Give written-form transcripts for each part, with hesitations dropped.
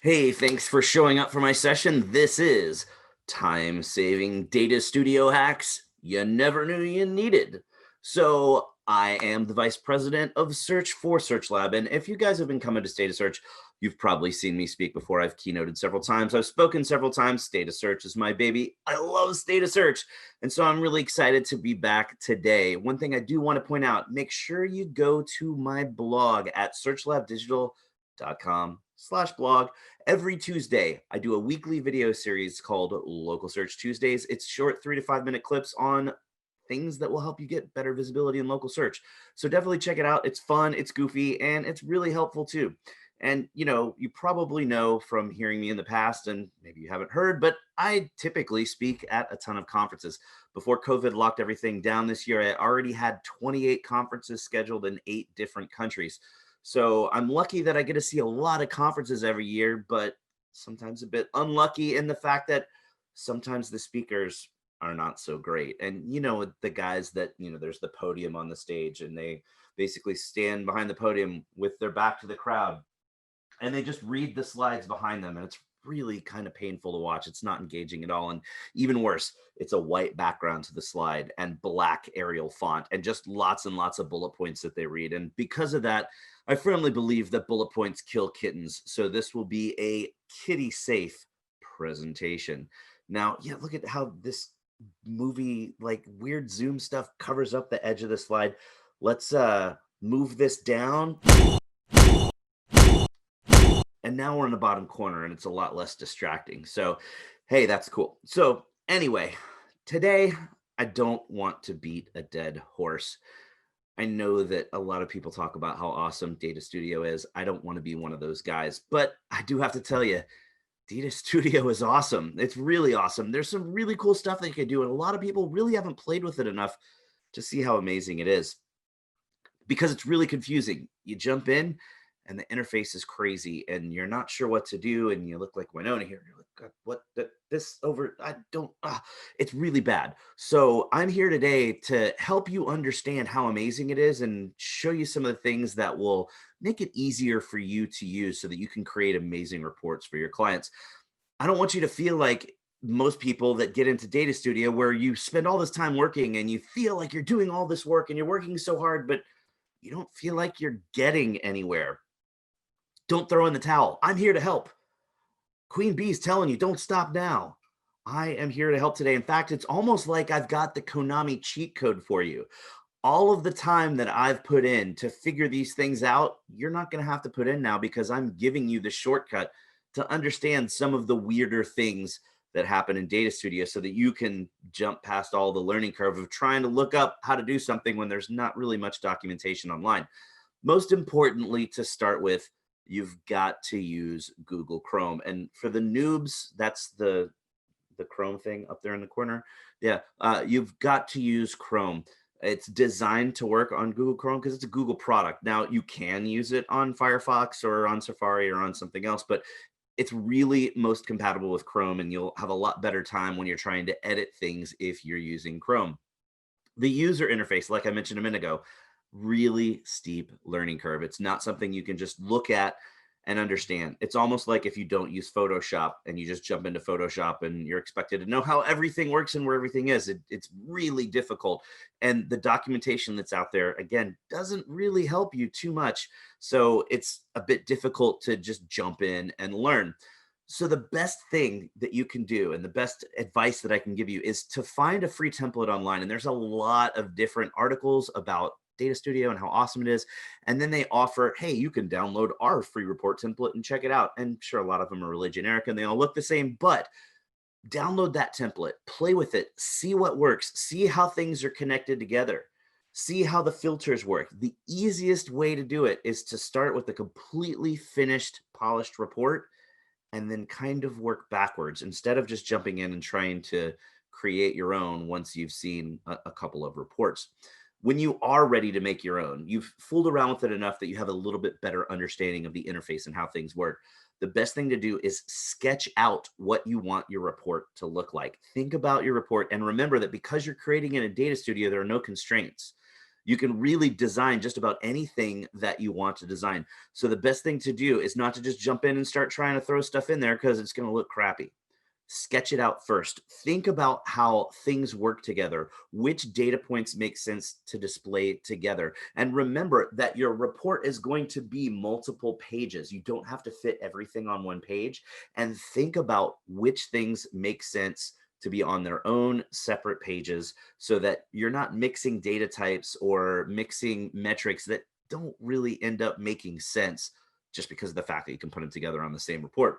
Hey, thanks for showing up for my session. This is time-saving data studio hacks you never knew you needed. So I am the vice president of Search for Search Lab. And if you guys have been coming to Data Search, you've probably seen me speak before. I've keynoted several times. I've spoken several times. Data Search is my baby. I love Data Search. And so I'm really excited to be back today. One thing I do want to point out, make sure you go to my blog at searchlabdigital.com/blog. Every Tuesday, I do a weekly video series called Local Search Tuesdays. It's short 3 to 5 minute clips on things that will help you get better visibility in local search. So definitely check it out. It's fun, it's goofy, and it's really helpful too. And you probably know from hearing me in the past, and maybe you haven't heard, but I typically speak at a ton of conferences. Before COVID locked everything down this year, I already had 28 conferences scheduled in 8 different countries. So I'm lucky that I get to see a lot of conferences every year, but sometimes a bit unlucky in the fact that sometimes the speakers are not so great. And the guys that, there's the podium on the stage and they basically stand behind the podium with their back to the crowd and they just read the slides behind them, and it's really kind of painful to watch. It's not engaging at all. And even worse, it's a white background to the slide and black Arial font and just lots and lots of bullet points that they read. And because of that, I firmly believe that bullet points kill kittens. So this will be a kitty safe presentation. Now, yeah, look at how this movie, like weird zoom stuff, covers up the edge of the slide. Let's move this down. And now we're in the bottom corner and it's a lot less distracting. So, hey, that's cool. So anyway, today I don't want to beat a dead horse. I know that a lot of people talk about how awesome Data Studio is. I don't want to be one of those guys, but I do have to tell you, Data Studio is awesome. It's really awesome. There's some really cool stuff that you can do, and a lot of people really haven't played with it enough to see how amazing it is because it's really confusing. You jump in and the interface is crazy and you're not sure what to do. And you look like Winona here. You're like, God, what this over? I don't, it's really bad. So I'm here today to help you understand how amazing it is and show you some of the things that will make it easier for you to use so that you can create amazing reports for your clients. I don't want you to feel like most people that get into Data Studio where you spend all this time working and you feel like you're doing all this work and you're working so hard, but you don't feel like you're getting anywhere. Don't throw in the towel. I'm here to help. Queen Bee's telling you, don't stop now. I am here to help today. In fact, it's almost like I've got the Konami cheat code for you. All of the time that I've put in to figure these things out, you're not going to have to put in now because I'm giving you the shortcut to understand some of the weirder things that happen in Data Studio so that you can jump past all the learning curve of trying to look up how to do something when there's not really much documentation online. Most importantly, to start with, you've got to use Google Chrome. And for the noobs, that's the Chrome thing up there in the corner. Yeah, you've got to use Chrome. It's designed to work on Google Chrome because it's a Google product. Now, you can use it on Firefox or on Safari or on something else, but it's really most compatible with Chrome, and you'll have a lot better time when you're trying to edit things if you're using Chrome. The user interface, like I mentioned a minute ago, really steep learning curve. It's not something you can just look at and understand. It's almost like if you don't use Photoshop and you just jump into Photoshop and you're expected to know how everything works and where everything is. It's really difficult. And the documentation that's out there, again, doesn't really help you too much. So it's a bit difficult to just jump in and learn. So the best thing that you can do and the best advice that I can give you is to find a free template online. And there's a lot of different articles about Data Studio and how awesome it is. And then they offer, hey, you can download our free report template and check it out. And sure, a lot of them are really generic and they all look the same, but download that template, play with it, see what works, see how things are connected together, see how the filters work. The easiest way to do it is to start with a completely finished, polished report and then kind of work backwards instead of just jumping in and trying to create your own once you've seen a couple of reports. When you are ready to make your own, you've fooled around with it enough that you have a little bit better understanding of the interface and how things work. The best thing to do is sketch out what you want your report to look like. Think about your report and remember that because you're creating in a Data Studio, there are no constraints. You can really design just about anything that you want to design. So the best thing to do is not to just jump in and start trying to throw stuff in there because it's going to look crappy. Sketch it out first. Think about how things work together, which data points make sense to display together. And remember that your report is going to be multiple pages. You don't have to fit everything on one page. And think about which things make sense to be on their own separate pages so that you're not mixing data types or mixing metrics that don't really end up making sense just because of the fact that you can put them together on the same report.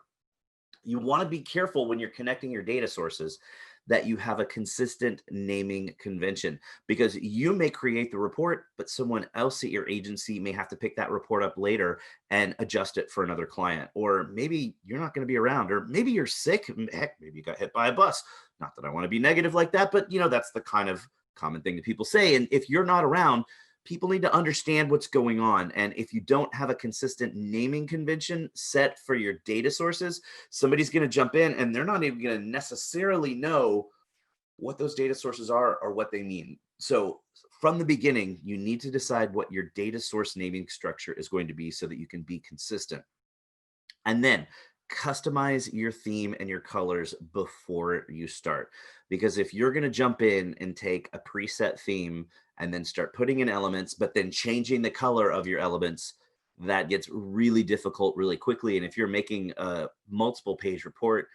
You want to be careful when you're connecting your data sources that you have a consistent naming convention, because you may create the report, but someone else at your agency may have to pick that report up later and adjust it for another client. Or maybe you're not going to be around, or maybe you're sick. Heck, maybe you got hit by a bus. Not that I want to be negative like that, but that's the kind of common thing that people say. And if you're not around, people need to understand what's going on. And if you don't have a consistent naming convention set for your data sources, somebody's going to jump in and they're not even going to necessarily know what those data sources are or what they mean. So from the beginning, you need to decide what your data source naming structure is going to be so that you can be consistent. And then customize your theme and your colors before you start. Because if you're going to jump in and take a preset theme and then start putting in elements, but then changing the color of your elements, that gets really difficult really quickly. And if you're making a multiple page report,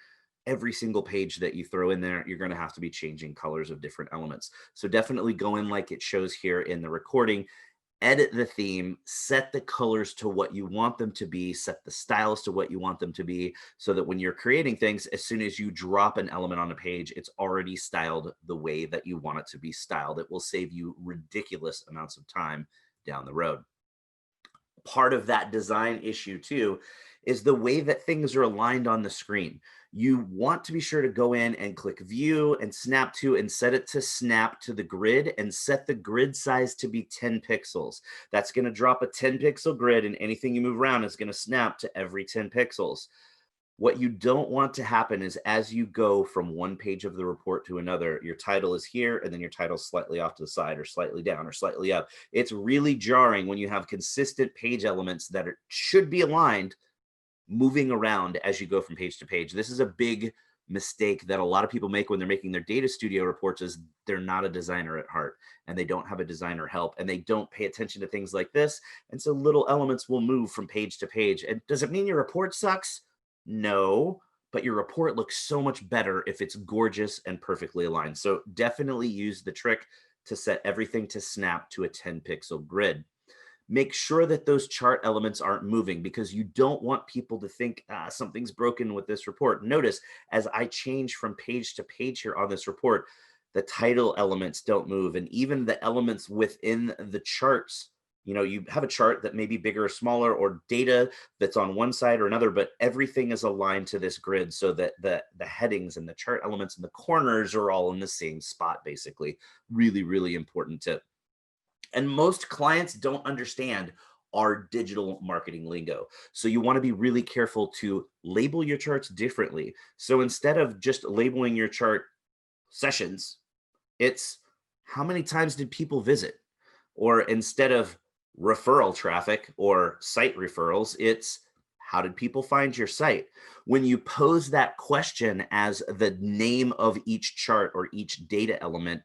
every single page that you throw in there, you're going to have to be changing colors of different elements. So definitely go in like it shows here in the recording. Edit the theme, set the colors to what you want them to be, set the styles to what you want them to be, so that when you're creating things, as soon as you drop an element on a page, it's already styled the way that you want it to be styled. It will save you ridiculous amounts of time down the road. Part of that design issue too is the way that things are aligned on the screen. You want to be sure to go in and click view and snap to and set it to snap to the grid and set the grid size to be 10 pixels. That's going to drop a 10 pixel grid, and anything you move around is going to snap to every 10 pixels. What you don't want to happen is as you go from one page of the report to another, your title is here and then your title's slightly off to the side or slightly down or slightly up. It's really jarring when you have consistent page elements that should be aligned moving around as you go from page to page. This is a big mistake that a lot of people make when they're making their data studio reports, is they're not a designer at heart and they don't have a designer help and they don't pay attention to things like this. And so little elements will move from page to page. And does it mean your report sucks? No, but your report looks so much better if it's gorgeous and perfectly aligned. So definitely use the trick to set everything to snap to a 10 pixel grid. Make sure that those chart elements aren't moving, because you don't want people to think something's broken with this report. Notice as I change from page to page here on this report, the title elements don't move, and even the elements within the charts. You have a chart that may be bigger or smaller, or data that's on one side or another, but everything is aligned to this grid so that the headings and the chart elements and the corners are all in the same spot, basically. Really, really important tip. And most clients don't understand our digital marketing lingo. So you want to be really careful to label your charts differently. So instead of just labeling your chart sessions, it's how many times did people visit? Or instead of referral traffic or site referrals, it's how did people find your site? When you pose that question as the name of each chart or each data element,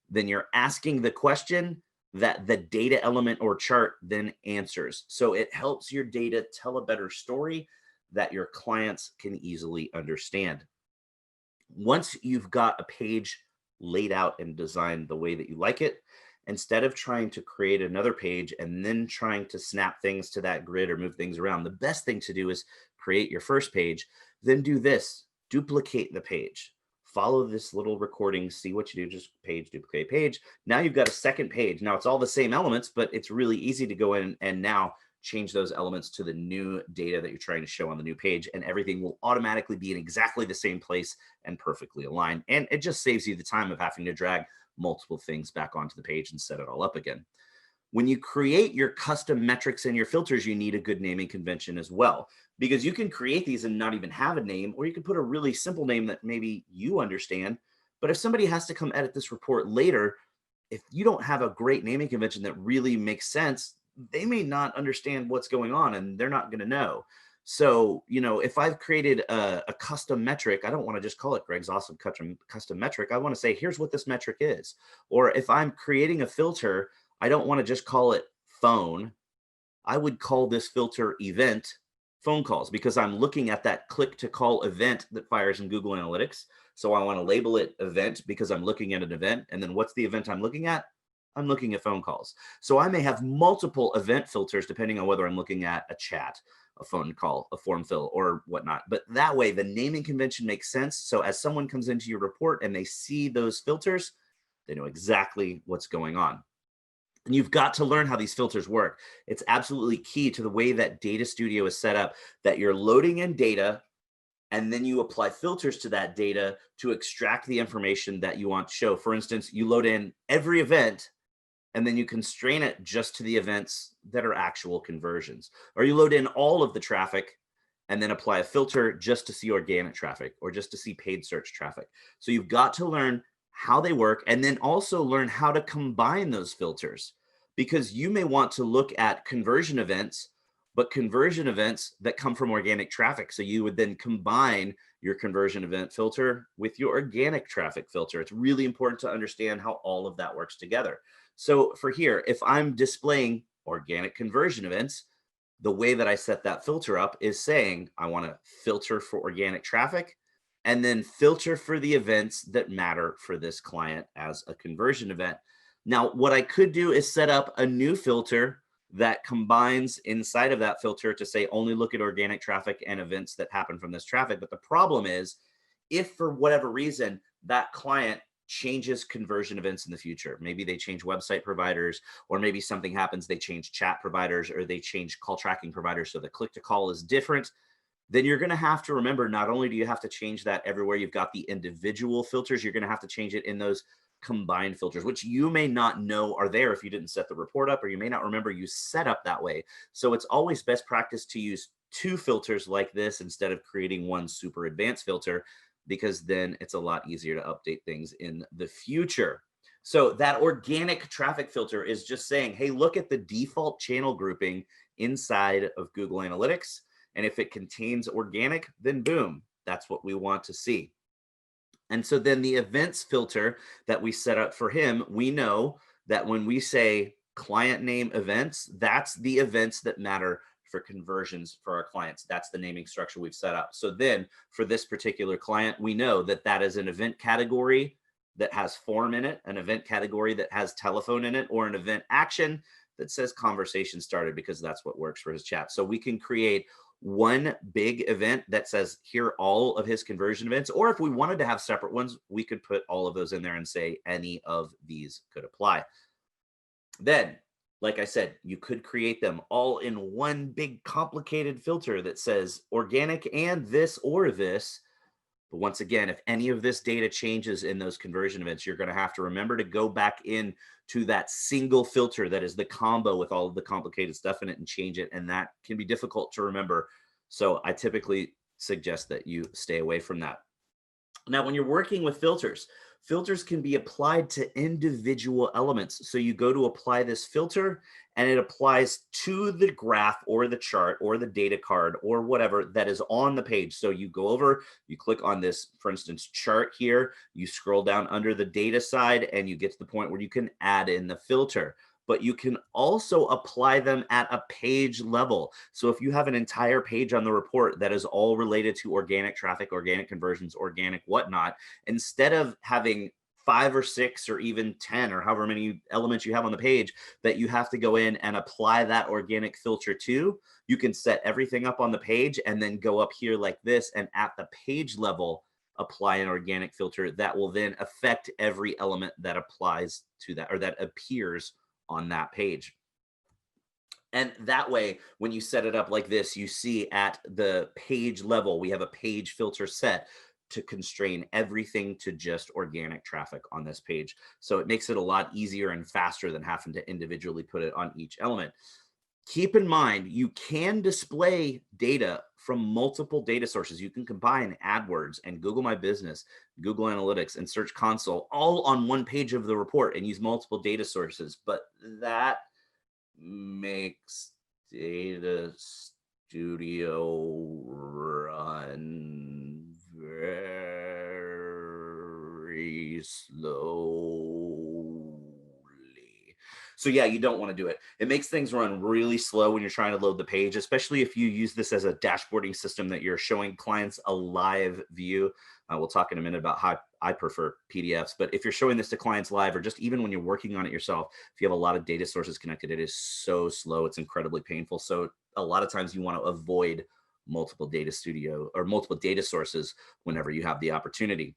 then you're asking the question that the data element or chart then answers. So it helps your data tell a better story that your clients can easily understand. Once you've got a page laid out and designed the way that you like it, instead of trying to create another page and then trying to snap things to that grid or move things around, the best thing to do is create your first page, then do this: duplicate the page. Follow this little recording, see what you do, just page, duplicate page. Now you've got a second page. Now it's all the same elements, but it's really easy to go in and now change those elements to the new data that you're trying to show on the new page, and everything will automatically be in exactly the same place and perfectly aligned. And it just saves you the time of having to drag multiple things back onto the page and set it all up again. When you create your custom metrics and your filters, you need a good naming convention as well, because you can create these and not even have a name, or you can put a really simple name that maybe you understand. But if somebody has to come edit this report later, if you don't have a great naming convention that really makes sense, they may not understand what's going on and they're not going to know. So, if I've created a custom metric, I don't want to just call it Greg's awesome custom metric. I want to say, here's what this metric is. Or if I'm creating a filter, I don't want to just call it phone. I would call this filter event phone calls, because I'm looking at that click to call event that fires in Google Analytics. So I want to label it event because I'm looking at an event. And then what's the event I'm looking at? I'm looking at phone calls. So I may have multiple event filters depending on whether I'm looking at a chat, a phone call, a form fill, or whatnot. But that way, the naming convention makes sense. So as someone comes into your report and they see those filters, they know exactly what's going on. And you've got to learn how these filters work. It's absolutely key to the way that Data Studio is set up, that you're loading in data and then you apply filters to that data to extract the information that you want to show. For instance, you load in every event and then you constrain it just to the events that are actual conversions. Or you load in all of the traffic and then apply a filter just to see organic traffic or just to see paid search traffic. So you've got to learn how they work and then also learn how to combine those filters, because you may want to look at conversion events, but conversion events that come from organic traffic. So you would then combine your conversion event filter with your organic traffic filter. It's really important to understand how all of that works together. So for here, if I'm displaying organic conversion events, the way that I set that filter up is saying I want to filter for organic traffic and then filter for the events that matter for this client as a conversion event. Now, what I could do is set up a new filter that combines inside of that filter to say only look at organic traffic and events that happen from this traffic. But the problem is, if for whatever reason that client changes conversion events in the future, maybe they change website providers, or maybe something happens, they change chat providers, or they change call tracking providers, so the click to call is different, then you're going to have to remember, not only do you have to change that everywhere you've got the individual filters, you're going to have to change it in those combined filters, which you may not know are there if you didn't set the report up, or you may not remember you set up that way. So it's always best practice to use two filters like this instead of creating one super advanced filter, because then it's a lot easier to update things in the future. So that organic traffic filter is just saying, hey, look at the default channel grouping inside of Google Analytics. And if it contains organic, then boom, that's what we want to see. And so then the events filter that we set up for him, we know that when we say client name events, that's the events that matter for conversions for our clients. That's the naming structure we've set up. So then for this particular client, we know that that is an event category that has form in it, an event category that has telephone in it, or an event action that says conversation started, because that's what works for his chat. So we can create one big event that says here are all of his conversion events, or if we wanted to have separate ones, we could put all of those in there and say any of these could apply. Then, like I said, you could create them all in one big complicated filter that says organic and this or this. But once again, if any of this data changes in those conversion events, you're going to have to remember to go back in to that single filter that is the combo with all of the complicated stuff in it and change it. And that can be difficult to remember. So I typically suggest that you stay away from that. Now, when you're working with filters, filters can be applied to individual elements. So you go to apply this filter and it applies to the graph or the chart or the data card or whatever that is on the page. So you go over, you click on this, for instance, chart here, you scroll down under the data side and you get to the point where you can add in the filter. But you can also apply them at a page level. So if you have an entire page on the report that is all related to organic traffic, organic conversions, organic whatnot, instead of having 5 or 6 or even 10 or however many elements you have on the page that you have to go in and apply that organic filter to, you can set everything up on the page and then go up here like this and at the page level apply an organic filter that will then affect every element that applies to that or that appears on that page. And that way, when you set it up like this, you see at the page level, we have a page filter set to constrain everything to just organic traffic on this page. So it makes it a lot easier and faster than having to individually put it on each element. Keep in mind, you can display data from multiple data sources. You can combine AdWords and Google My Business, Google Analytics, and Search Console all on one page of the report and use multiple data sources. But that makes Data Studio run very slowly. So yeah, you don't want to do it. It makes things run really slow when you're trying to load the page, especially if you use this as a dashboarding system that you're showing clients a live view. We'll talk in a minute about how I prefer PDFs, but if you're showing this to clients live, or just even when you're working on it yourself, if you have a lot of data sources connected, it is so slow. It's incredibly painful. So a lot of times you want to avoid multiple data studio or multiple data sources whenever you have the opportunity.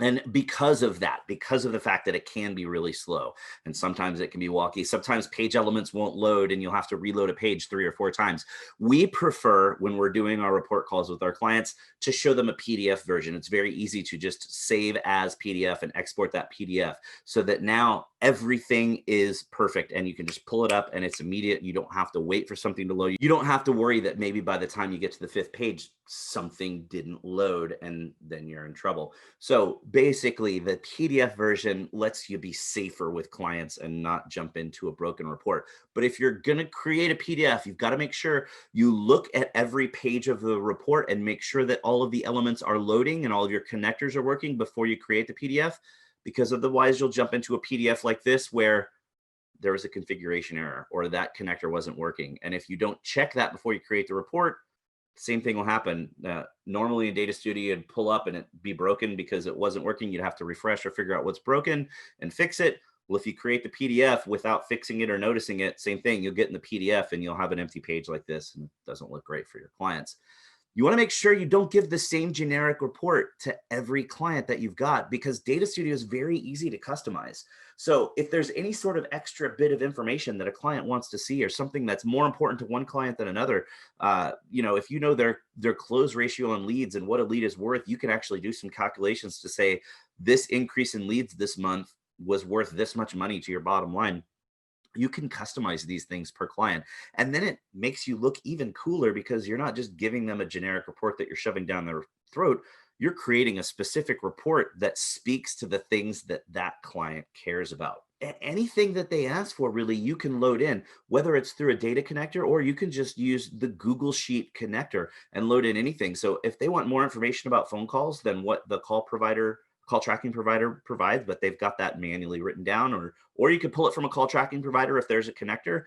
And because of that, because of the fact that it can be really slow, and sometimes it can be wonky, sometimes page elements won't load and you'll have to reload a page 3 or 4 times. We prefer, when we're doing our report calls with our clients, to show them a PDF version. It's very easy to just save as PDF and export that PDF so that now everything is perfect and you can just pull it up and it's immediate. You don't have to wait for something to load. You don't have to worry that maybe by the time you get to the 5th page, something didn't load and then you're in trouble. So basically, the PDF version lets you be safer with clients and not jump into a broken report. But if you're going to create a PDF, you've got to make sure you look at every page of the report and make sure that all of the elements are loading and all of your connectors are working before you create the PDF, because otherwise you'll jump into a PDF like this where there was a configuration error or that connector wasn't working. And if you don't check that before you create the report, same thing will happen. Normally in Data Studio, you'd pull up and it'd be broken because it wasn't working. You'd have to refresh or figure out what's broken and fix it. Well, if you create the PDF without fixing it or noticing it, same thing, you'll get in the PDF and you'll have an empty page like this, and it doesn't look great for your clients. You want to make sure you don't give the same generic report to every client that you've got, because Data Studio is very easy to customize. So if there's any sort of extra bit of information that a client wants to see, or something that's more important to one client than another, if you know their close ratio on leads and what a lead is worth, you can actually do some calculations to say this increase in leads this month was worth this much money to your bottom line. You can customize these things per client. And then it makes you look even cooler because you're not just giving them a generic report that you're shoving down their throat. You're creating a specific report that speaks to the things that that client cares about. Anything that they ask for, really, you can load in, whether it's through a data connector or you can just use the Google Sheet connector and load in anything. So if they want more information about phone calls than what the call tracking provider provides, but they've got that manually written down, or you could pull it from a call tracking provider if there's a connector,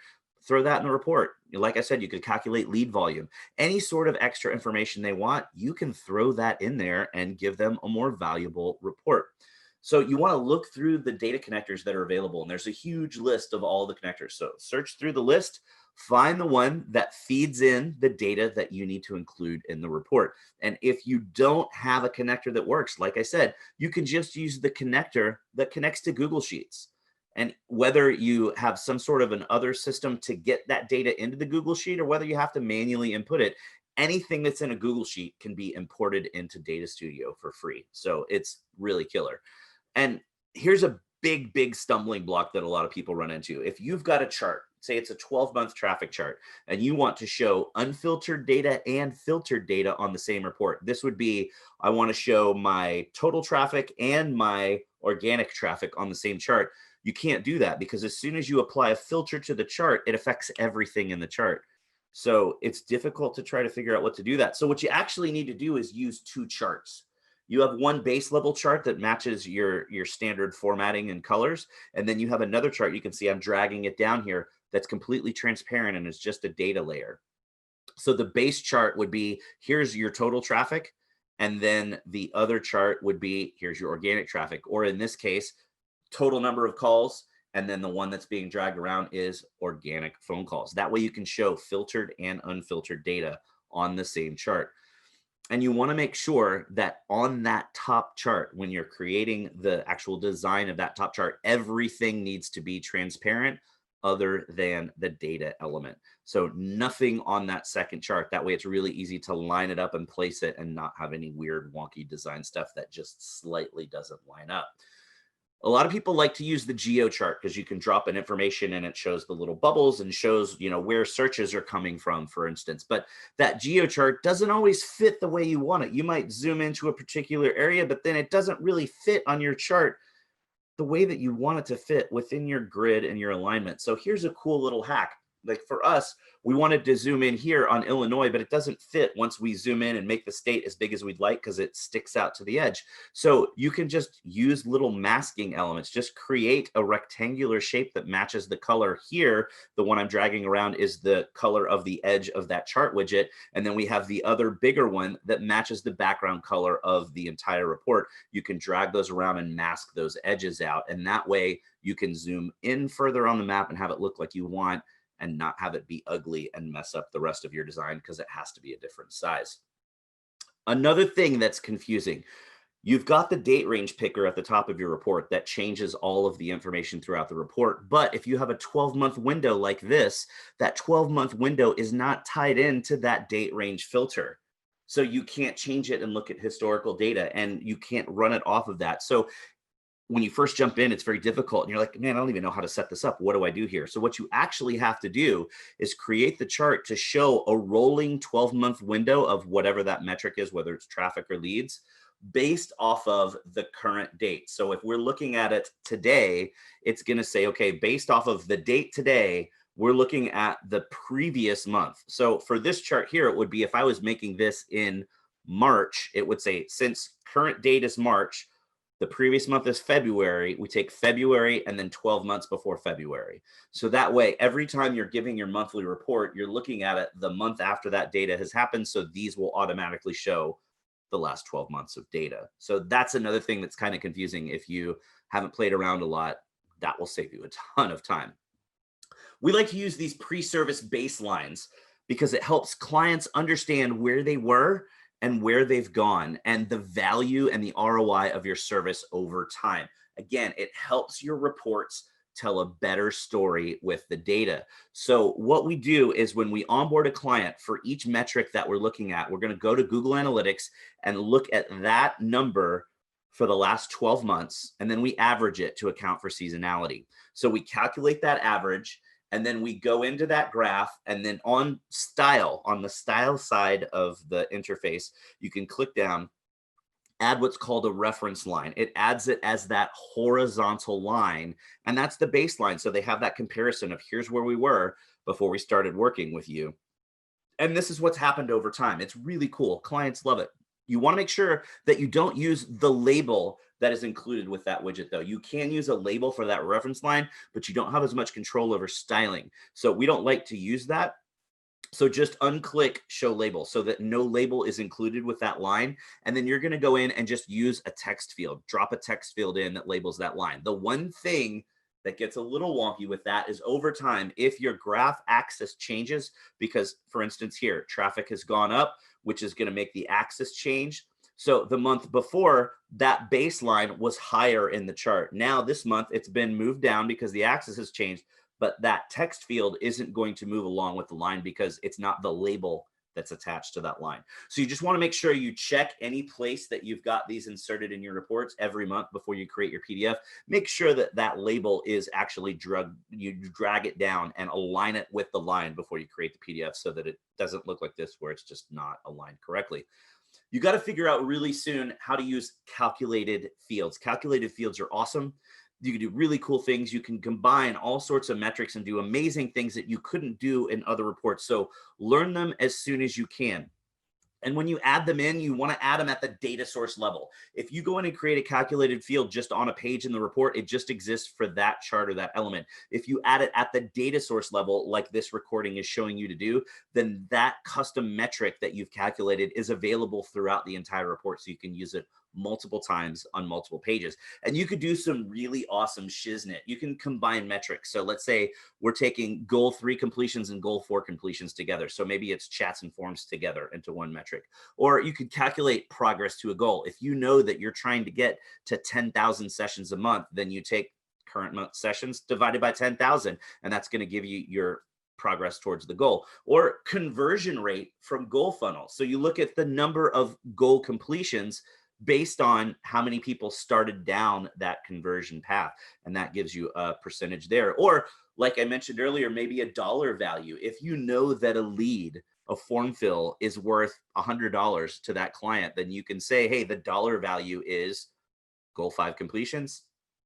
throw that in the report. Like I said, you could calculate lead volume. Any sort of extra information they want, you can throw that in there and give them a more valuable report. So you want to look through the data connectors that are available, and there's a huge list of all the connectors. So search through the list, find the one that feeds in the data that you need to include in the report. And if you don't have a connector that works, like I said, you can just use the connector that connects to Google Sheets. And whether you have some sort of an other system to get that data into the Google Sheet, or whether you have to manually input it, anything that's in a Google Sheet can be imported into Data Studio for free. So it's really killer. And here's a big stumbling block that a lot of people run into. If you've got a chart, say it's a 12-month traffic chart, and you want to show unfiltered data and filtered data on the same report, this would be, I want to show my total traffic and my organic traffic on the same chart. You can't do that, because as soon as you apply a filter to the chart, it affects everything in the chart. So it's difficult to try to figure out what to do that. So what you actually need to do is use 2 charts. You have one base level chart that matches your standard formatting and colors. And then you have another chart, you can see I'm dragging it down here, that's completely transparent and it's just a data layer. So the base chart would be, here's your total traffic. And then the other chart would be, here's your organic traffic, or in this case, total number of calls. And then the one that's being dragged around is organic phone calls. That way you can show filtered and unfiltered data on the same chart. And you want to make sure that on that top chart, when you're creating the actual design of that top chart, everything needs to be transparent other than the data element. So nothing on that second chart. That way it's really easy to line it up and place it and not have any weird wonky design stuff that just slightly doesn't line up. A lot of people like to use the geo chart because you can drop in information and it shows the little bubbles and shows, where searches are coming from, for instance. But that geo chart doesn't always fit the way you want it. You might zoom into a particular area, but then it doesn't really fit on your chart the way that you want it to fit within your grid and your alignment. So here's a cool little hack. Like for us, we wanted to zoom in here on Illinois, but it doesn't fit once we zoom in and make the state as big as we'd like because it sticks out to the edge. So you can just use little masking elements, just create a rectangular shape that matches the color here. The one I'm dragging around is the color of the edge of that chart widget. And then we have the other bigger one that matches the background color of the entire report. You can drag those around and mask those edges out. And that way you can zoom in further on the map and have it look like you want, and not have it be ugly and mess up the rest of your design because it has to be a different size. Another thing that's confusing, you've got the date range picker at the top of your report that changes all of the information throughout the report. But if you have a 12-month window like this, that 12-month window is not tied into that date range filter. So you can't change it and look at historical data, and you can't run it off of that. So when you first jump in, it's very difficult. And you're like, man, I don't even know how to set this up. What do I do here? So what you actually have to do is create the chart to show a rolling 12-month window of whatever that metric is, whether it's traffic or leads, based off of the current date. So if we're looking at it today, it's going to say, okay, based off of the date today, we're looking at the previous month. So for this chart here, it would be if I was making this in March, it would say, since current date is March, the previous month is February, we take February and then 12 months before February. So that way, every time you're giving your monthly report, you're looking at it the month after that data has happened. So these will automatically show the last 12 months of data. So that's another thing that's kind of confusing. If you haven't played around a lot, that will save you a ton of time. We like to use these pre-service baselines because it helps clients understand where they were and where they've gone and the value and the ROI of your service over time. Again, it helps your reports tell a better story with the data. So what we do is when we onboard a client, for each metric that we're looking at, we're going to go to Google Analytics and look at that number for the last 12 months, and then we average it to account for seasonality. So we calculate that average, and then we go into that graph, and then on the style side of the interface, you can click down, add what's called a reference line. It adds it as that horizontal line, and that's the baseline. So they have that comparison of here's where we were before we started working with you. And this is what's happened over time. It's really cool. Clients love it. You want to make sure that you don't use the label that is included with that widget, though. You can use a label for that reference line, but you don't have as much control over styling. So we don't like to use that. So just unclick show label so that no label is included with that line. And then you're going to go in and just use a text field, drop a text field in that labels that line. The one thing that gets a little wonky with that is over time, if your graph axis changes, because for instance here, traffic has gone up, which is going to make the axis change. So the month before, that baseline was higher in the chart. Now this month it's been moved down because the axis has changed, but that text field isn't going to move along with the line because it's not the label that's attached to that line. So you just want to make sure you check any place that you've got these inserted in your reports every month before you create your PDF. Make sure that that label is actually you drag it down and align it with the line before you create the PDF so that it doesn't look like this where it's just not aligned correctly. You got to figure out really soon how to use calculated fields. Calculated fields are awesome. You can do really cool things. You can combine all sorts of metrics and do amazing things that you couldn't do in other reports. So learn them as soon as you can. And when you add them in, you want to add them at the data source level. If you go in and create a calculated field just on a page in the report, it just exists for that chart or that element. If you add it at the data source level, like this recording is showing you to do, then that custom metric that you've calculated is available throughout the entire report. So you can use it multiple times on multiple pages. And you could do some really awesome shiznit. You can combine metrics. So let's say we're taking goal 3 completions and goal 4 completions together. So maybe it's chats and forms together into one metric. Or you could calculate progress to a goal. If you know that you're trying to get to 10,000 sessions a month, then you take current month sessions divided by 10,000, and that's going to give you your progress towards the goal. Or conversion rate from goal funnel. So you look at the number of goal completions based on how many people started down that conversion path. And that gives you a percentage there. Or like I mentioned earlier, maybe a dollar value. If you know that a lead, a form fill is worth $100 to that client, then you can say, hey, the dollar value is goal 5 completions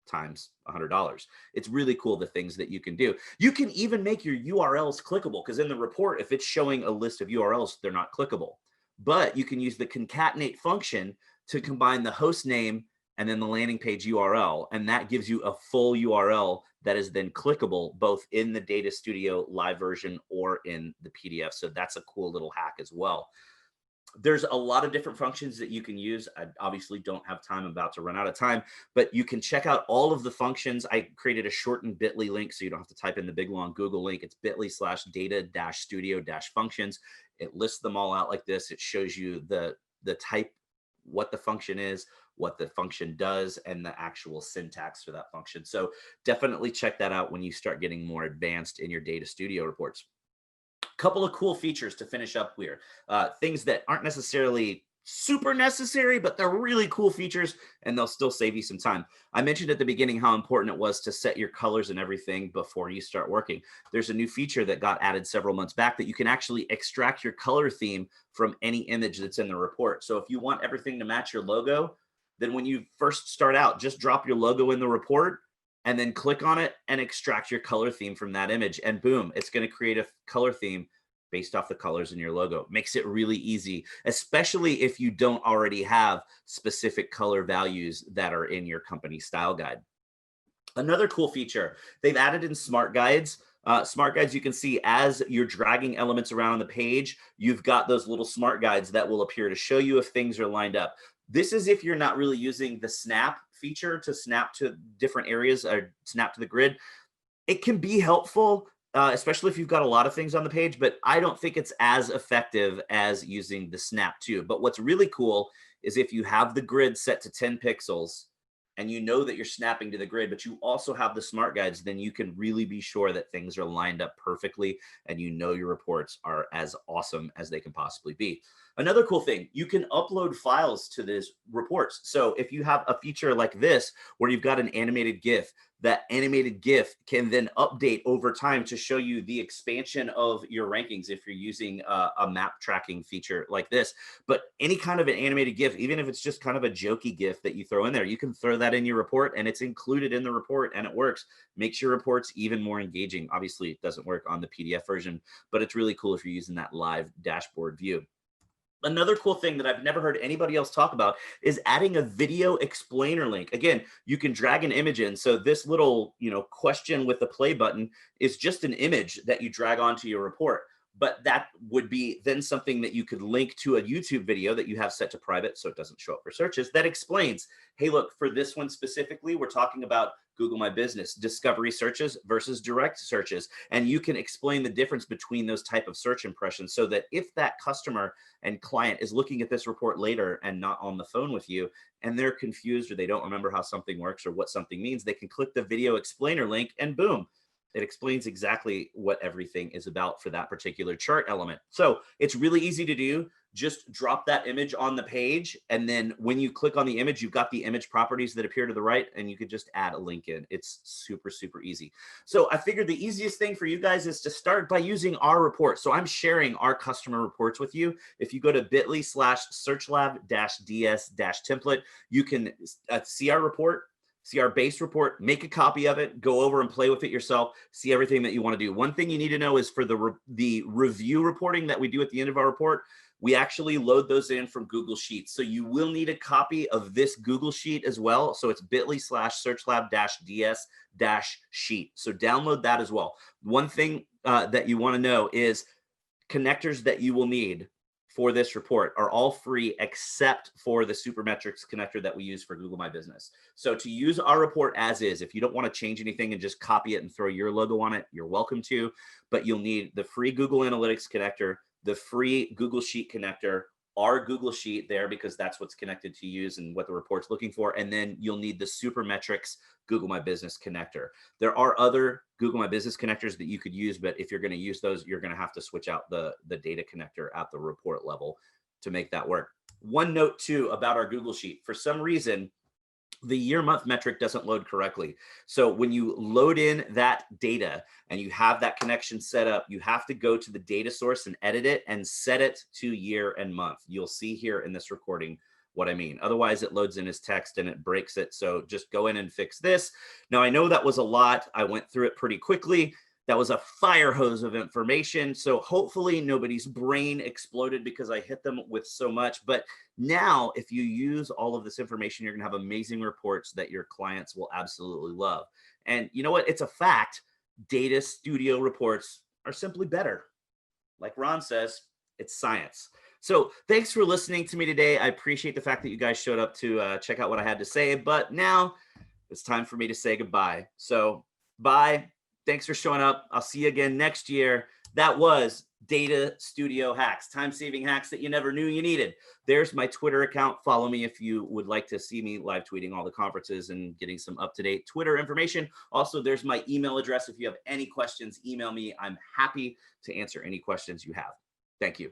times $100. It's really cool the things that you can do. You can even make your URLs clickable, because in the report, if it's showing a list of URLs, they're not clickable. But you can use the concatenate function to combine the host name and then the landing page URL, and that gives you a full URL that is then clickable both in the Data Studio live version or in the PDF. So that's a cool little hack as well. There's a lot of different functions that you can use. I obviously don't have time. I'm about to run out of time, but you can check out all of the functions. I created a shortened bit.ly link so you don't have to type in the big long Google link. It's bit.ly/data-studio-functions. It lists them all out like this. It shows you the type, what the function is, what the function does, and the actual syntax for that function. So definitely check that out when you start getting more advanced in your Data Studio reports. Couple of cool features to finish up here. Things that aren't necessarily super necessary, but they're really cool features and they'll still save you some time. I mentioned at the beginning how important it was to set your colors and everything before you start working. There's a new feature that got added several months back that you can actually extract your color theme from any image that's in the report. So if you want everything to match your logo, then when you first start out, just drop your logo in the report and then click on it and extract your color theme from that image. And boom, it's going to create a color theme based off the colors in your logo. Makes it really easy, especially if you don't already have specific color values that are in your company style guide. Another cool feature, they've added in smart guides. Smart guides, you can see as you're dragging elements around on the page, you've got those little smart guides that will appear to show you if things are lined up. This is if you're not really using the snap feature to snap to different areas or snap to the grid. It can be helpful, especially if you've got a lot of things on the page, but I don't think it's as effective as using the snap to. But what's really cool is if you have the grid set to 10 pixels and you know that you're snapping to the grid, but you also have the smart guides, then you can really be sure that things are lined up perfectly and you know your reports are as awesome as they can possibly be. Another cool thing, you can upload files to these reports. So if you have a feature like this, where you've got an animated GIF, that animated GIF can then update over time to show you the expansion of your rankings if you're using a map tracking feature like this. But any kind of an animated GIF, even if it's just kind of a jokey GIF that you throw in there, you can throw that in your report and it's included in the report and it works. Makes your reports even more engaging. Obviously, it doesn't work on the PDF version, but it's really cool if you're using that live dashboard view. Another cool thing that I've never heard anybody else talk about is adding a video explainer link. Again, you can drag an image in. So this little, question with the play button is just an image that you drag onto your report. But that would be then something that you could link to a YouTube video that you have set to private so it doesn't show up for searches that explains, hey, look, for this one specifically, we're talking about Google My Business, discovery searches versus direct searches. And you can explain the difference between those type of search impressions so that if that customer and client is looking at this report later and not on the phone with you, and they're confused or they don't remember how something works or what something means, they can click the video explainer link and boom, it explains exactly what everything is about for that particular chart element. So it's really easy to do. Just drop that image on the page. And then when you click on the image, you've got the image properties that appear to the right, and you could just add a link in. It's super, super easy. So I figured the easiest thing for you guys is to start by using our report. So I'm sharing our customer reports with you. If you go to bit.ly/searchlab-ds-template, you can see our report, see our base report, make a copy of it, go over and play with it yourself, see everything that you want to do. One thing you need to know is for the review reporting that we do at the end of our report, we actually load those in from Google Sheets. So you will need a copy of this Google Sheet as well. So it's bit.ly/searchlab-ds-sheet. So download that as well. One thing that you want to know is connectors that you will need for this report are all free except for the Supermetrics connector that we use for Google My Business. So to use our report as is, if you don't want to change anything and just copy it and throw your logo on it, you're welcome to, but you'll need the free Google Analytics connector, the free Google Sheet connector, our Google Sheet there because that's what's connected to use and what the report's looking for. And then you'll need the Supermetrics Google My Business connector. There are other Google My Business connectors that you could use, but if you're going to use those, you're going to have to switch out the data connector at the report level to make that work. One note too about our Google Sheet. For some reason, the year month metric doesn't load correctly. So when you load in that data and you have that connection set up, you have to go to the data source and edit it and set it to year and month. You'll see here in this recording what I mean. Otherwise, it loads in as text and it breaks it. So just go in and fix this. Now, I know that was a lot. I went through it pretty quickly. That was a fire hose of information. So hopefully nobody's brain exploded because I hit them with so much. But now, if you use all of this information, you're going to have amazing reports that your clients will absolutely love. And you know what? It's a fact. Data studio reports are simply better. Like Ron says, it's science. So thanks for listening to me today. I appreciate the fact that you guys showed up to check out what I had to say. But now it's time for me to say goodbye. So bye. Thanks for showing up. I'll see you again next year. That was Data Studio Hacks, time-saving hacks that you never knew you needed. There's my Twitter account. Follow me if you would like to see me live tweeting all the conferences and getting some up-to-date Twitter information. Also, there's my email address. If you have any questions, email me. I'm happy to answer any questions you have. Thank you.